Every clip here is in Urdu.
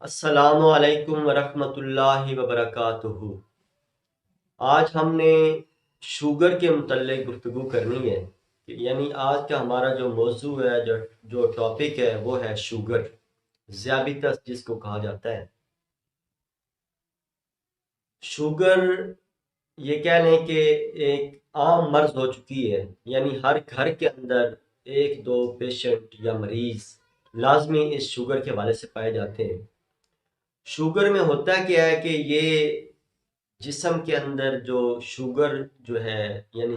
السلام علیکم ورحمۃ اللہ وبرکاتہ۔ آج ہم نے شوگر کے متعلق گفتگو کرنی ہے، یعنی آج کا ہمارا جو موضوع ہے، جو ٹاپک ہے وہ ہے شوگر، ذیابیطس جس کو کہا جاتا ہے۔ شوگر یہ کہہ لیں کہ ایک عام مرض ہو چکی ہے، یعنی ہر گھر کے اندر ایک دو پیشنٹ یا مریض لازمی اس شوگر کے حوالے سے پائے جاتے ہیں۔ شوگر میں ہوتا کیا ہے کہ یہ جسم کے اندر جو شوگر جو ہے، یعنی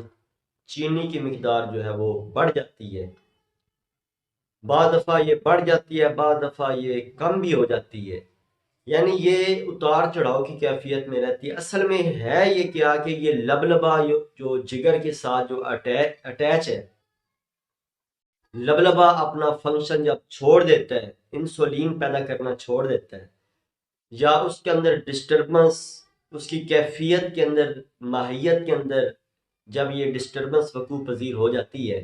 چینی کی مقدار جو ہے وہ بڑھ جاتی ہے۔ بعض دفعہ یہ بڑھ جاتی ہے، بعض دفعہ یہ کم بھی ہو جاتی ہے، یعنی یہ اتار چڑھاؤ کی کیفیت میں رہتی ہے۔ اصل میں ہے یہ کیا کہ یہ لبلبا جو جگر کے ساتھ جو اٹیچ ہے، لبلبا اپنا فنکشن جب چھوڑ دیتا ہے، انسولین پیدا کرنا چھوڑ دیتا ہے، یا اس کے اندر ڈسٹربنس، اس کی کیفیت کے اندر، ماہیت کے اندر جب یہ ڈسٹربنس وقوع پذیر ہو جاتی ہے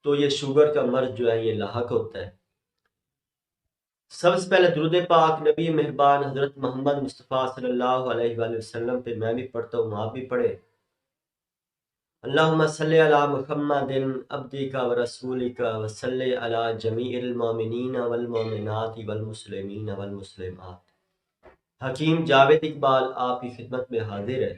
تو یہ شوگر کا مرض جو ہے یہ لاحق ہوتا ہے۔ سب سے پہلے درود پاک نبی مہربان حضرت محمد مصطفیٰ صلی اللہ علیہ وآلہ وسلم پہ میں بھی پڑھتا ہوں، آپ بھی پڑھیں۔ اللہم صلی علی محمد عبدک و رسولک و صلی علی جمیع المؤمنین والمؤمنات والمسلمین والمسلمات۔ حکیم جاوید اقبال آپ کی خدمت میں حاضر ہے،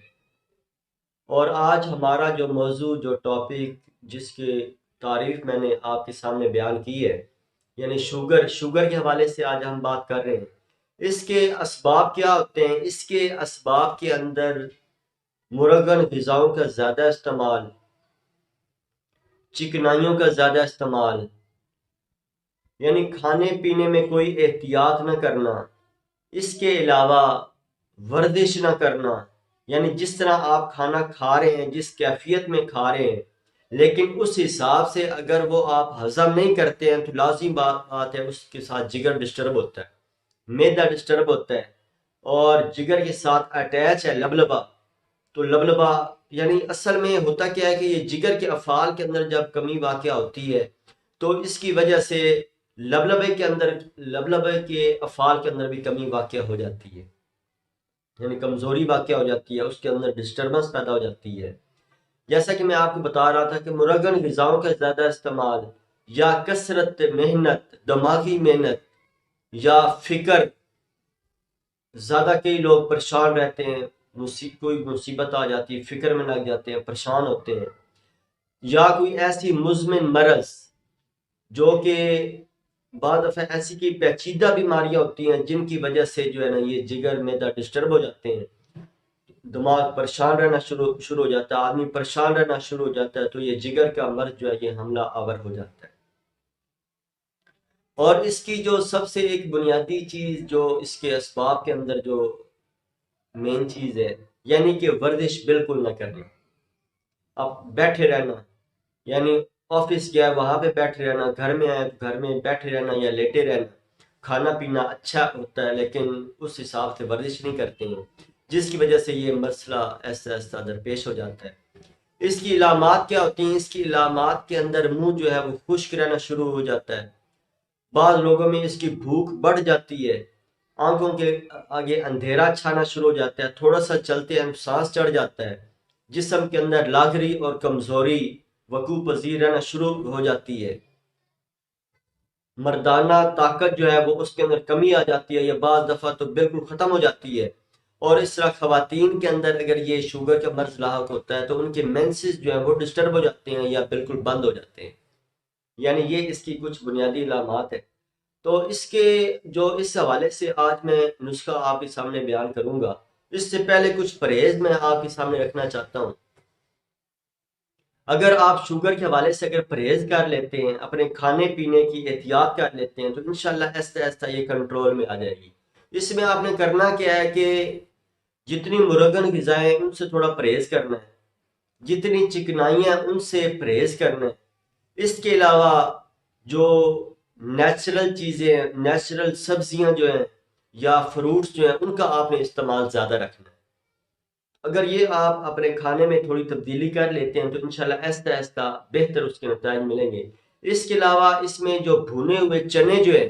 اور آج ہمارا جو موضوع، جو ٹاپک، جس کی تعریف میں نے آپ کے سامنے بیان کی ہے، یعنی شوگر کے حوالے سے آج ہم بات کر رہے ہیں۔ اس کے اسباب کیا ہوتے ہیں؟ اس کے اسباب کے اندر مرغن غذاؤں کا زیادہ استعمال، چکنائیوں کا زیادہ استعمال، یعنی کھانے پینے میں کوئی احتیاط نہ کرنا، اس کے علاوہ ورزش نہ کرنا، یعنی جس طرح آپ کھانا کھا رہے ہیں، جس کیفیت میں کھا رہے ہیں، لیکن اس حساب سے اگر وہ آپ ہضم نہیں کرتے ہیں تو لازم بات ہے اس کے ساتھ جگر ڈسٹرب ہوتا ہے، معدہ ڈسٹرب ہوتا ہے، اور جگر کے ساتھ اٹیچ ہے لبلبا، تو لبلبا یعنی اصل میں ہوتا کیا ہے کہ یہ جگر کے افعال کے اندر جب کمی واقع ہوتی ہے تو اس کی وجہ سے لبلبے کے افعال کے اندر بھی کمی واقع ہو جاتی ہے، یعنی کمزوری واقع ہو جاتی ہے، اس کے اندر ڈسٹربنس پیدا ہو جاتی ہے۔ جیسا کہ میں آپ کو بتا رہا تھا کہ مرغن غذاؤں کا زیادہ استعمال، یا کثرت محنت، دماغی محنت، یا فکر زیادہ، کئی لوگ پریشان رہتے ہیں، کوئی مصیبت آ جاتی ہے، فکر میں لگ جاتے ہیں، پریشان ہوتے ہیں، یا کوئی ایسی مزمن مرض جو کہ بعض دفعہ ایسی کی پیچیدہ بیماریاں ہوتی ہیں جن کی وجہ سے جو ہے نا یہ جگر معدہ ڈسٹرب ہو جاتے ہیں، دماغ پریشان رہنا شروع ہو جاتا ہے، آدمی پریشان رہنا شروع ہو جاتا ہے، تو یہ جگر کا مرض جو ہے یہ حملہ آور ہو جاتا ہے۔ اور اس کی جو سب سے ایک بنیادی چیز جو اس کے اسباب کے اندر جو مین چیز ہے، یعنی کہ ورزش بالکل نہ کرنا، اب بیٹھے رہنا، یعنی آفس گیا وہاں پہ بیٹھے رہنا، گھر میں آئے گھر میں بیٹھے رہنا یا لیٹے رہنا، کھانا پینا اچھا ہوتا ہے لیکن اس حساب سے ورزش نہیں کرتے ہیں، جس کی وجہ سے یہ مسئلہ ایسا ایسا درپیش ہو جاتا ہے۔ اس کی علامات کیا ہوتی ہیں؟ اس کی علامات کے اندر منہ جو ہے وہ خشک رہنا شروع ہو جاتا ہے، بعض لوگوں میں اس کی بھوک بڑھ جاتی ہے، آنکھوں کے آگے اندھیرا چھانا شروع ہو جاتا ہے، تھوڑا سا چلتے ہیں سانس چڑھ جاتا ہے، جسم کے اندر لاغری اور کمزوری وقوع پذیر رہنا شروع ہو جاتی ہے، مردانہ طاقت جو ہے وہ اس کے اندر کمی آ جاتی ہے، یا بعض دفعہ تو بالکل ختم ہو جاتی ہے۔ اور اس طرح خواتین کے اندر اگر یہ شوگر کا مرض لاحق ہوتا ہے تو ان کے مینسز جو ہیں وہ ڈسٹرب ہو جاتے ہیں یا بالکل بند ہو جاتے ہیں، یعنی یہ اس کی کچھ بنیادی علامات ہیں۔ تو اس کے جو اس حوالے سے آج میں نسخہ آپ کے سامنے بیان کروں گا، اس سے پہلے کچھ پرہیز میں آپ کے سامنے رکھنا چاہتا ہوں۔ اگر آپ شوگر کے حوالے سے اگر پرہیز کر لیتے ہیں، اپنے کھانے پینے کی احتیاط کر لیتے ہیں، تو انشاءاللہ ایسا ایسا یہ کنٹرول میں آ جائے گی۔ اس میں آپ نے کرنا کیا ہے کہ جتنی مرغن غذائیں ان سے تھوڑا پرہیز کرنا ہے، جتنی چکنائیاں ان سے پرہیز کرنا ہے۔ اس کے علاوہ جو نیچرل چیزیں، نیچرل سبزیاں جو ہیں یا فروٹس جو ہیں ان کا آپ نے استعمال زیادہ رکھنا ہے۔ اگر یہ آپ اپنے کھانے میں تھوڑی تبدیلی کر لیتے ہیں تو انشاءاللہ ایسا ایسا بہتر اس کے نتائج ملیں گے۔ اس کے علاوہ اس میں جو بھونے ہوئے چنے جو ہیں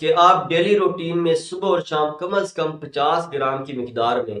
کہ آپ ڈیلی روٹین میں صبح اور شام کم از کم 50 گرام کی مقدار میں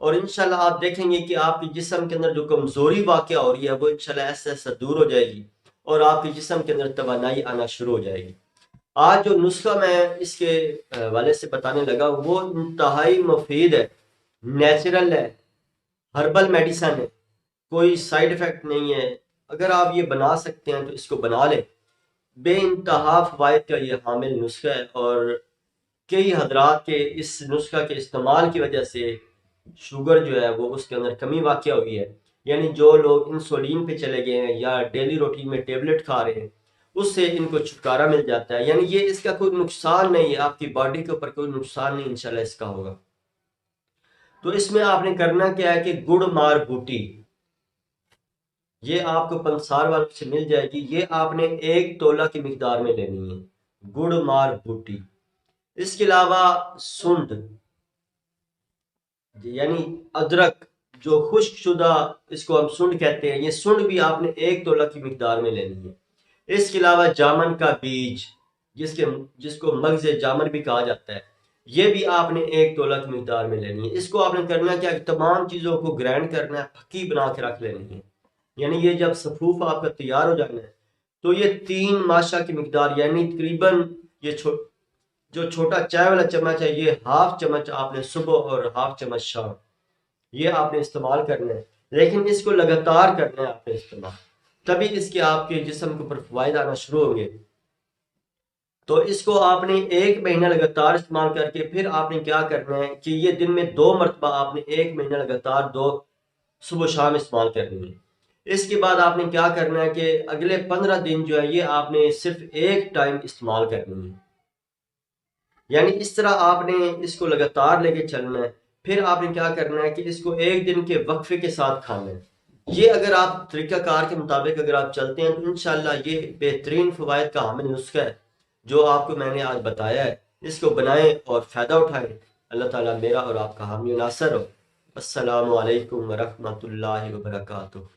اور انشاءاللہ آپ دیکھیں گے کہ آپ کے جسم کے اندر جو کمزوری واقع ہو رہی ہے وہ انشاءاللہ ایسے ایسے دور ہو جائے گی، اور آپ کے جسم کے اندر توانائی آنا شروع ہو جائے گی۔ آج جو نسخہ میں اس کے والے سے بتانے لگا وہ انتہائی مفید ہے، نیچرل ہے، ہربل میڈیسن ہے، کوئی سائیڈ افیکٹ نہیں ہے۔ اگر آپ یہ بنا سکتے ہیں تو اس کو بنا لیں، بے انتہا فوائد کا یہ حامل نسخہ ہے، اور کئی حضرات کے اس نسخہ کے استعمال کی وجہ سے شوگر جو ہے وہ اس کے اندر کمی واقع ہوئی ہے، یعنی جو لوگ انسولین پہ چلے گئے ہیں یا ڈیلی روٹین میں ٹیبلٹ کھا رہے ہیں اس سے ان کو چھٹکارا مل جاتا ہے، یعنی یہ اس کا کوئی نقصان نہیں ہے، آپ کی باڈی کے اوپر کوئی نقصان نہیں انشاءاللہ اس کا ہوگا۔ تو اس میں آپ نے کرنا کیا ہے کہ گڑ مار بوٹی یہ آپ کو پنسار والوں سے مل جائے گی، یہ آپ نے 1 تولہ کی مقدار میں لینی ہے، گڑ مار بوٹی۔ اس کے علاوہ سنڈ یعنی ادرک جو خشک شدہ، اس کو ہم سنڈ کہتے ہیں، یہ سنڈ بھی آپ نے 1 تولہ کی مقدار میں لینی ہے۔ اس کے علاوہ جامن کا بیج جس کو مغز جامن بھی کہا جاتا ہے، یہ بھی آپ نے 1 تولہ کی مقدار میں لینی ہے۔ اس کو آپ نے کرنا کیا کہ تمام چیزوں کو گرائنڈ کرنا ہے، پھکی بنا کے رکھ لینی ہے، یعنی یہ جب صفوف آپ کا تیار ہو جانا ہے تو یہ 3 ماشا کی مقدار، یعنی تقریباً یہ جو چھوٹا چائے والا چمچ ہے یہ ½ چمچ آپ نے صبح اور ½ چمچ شام، یہ آپ نے استعمال کرنا ہے، لیکن اس کو لگاتار کرنا ہے آپ نے استعمال، تبھی اس کے آپ کے جسم کے اوپر فوائد آنا شروع ہوں گے۔ تو اس کو آپ نے 1 مہینہ لگاتار استعمال کر کے پھر آپ نے کیا کرنا ہے کہ یہ دن میں 2 مرتبہ آپ نے 1 مہینہ لگاتار 2 صبح و شام استعمال کرنی ہے۔ اس کے بعد آپ نے کیا کرنا ہے کہ اگلے 15 دن جو ہے یہ آپ نے صرف 1 ٹائم استعمال کرنی ہے، یعنی اس طرح آپ نے اس کو لگاتار لے کے چلنا ہے۔ پھر آپ نے کیا کرنا ہے کہ اس کو 1 دن کے وقفے کے ساتھ کھانا ہے۔ یہ اگر آپ طریقہ کار کے مطابق اگر آپ چلتے ہیں تو انشاءاللہ یہ بہترین فوائد کا حامل نسخہ ہے جو آپ کو میں نے آج بتایا ہے، اس کو بنائیں اور فائدہ اٹھائیں۔ اللہ تعالیٰ میرا اور آپ کا حامی و ناصر ہو۔ السلام علیکم ورحمۃ اللہ وبرکاتہ۔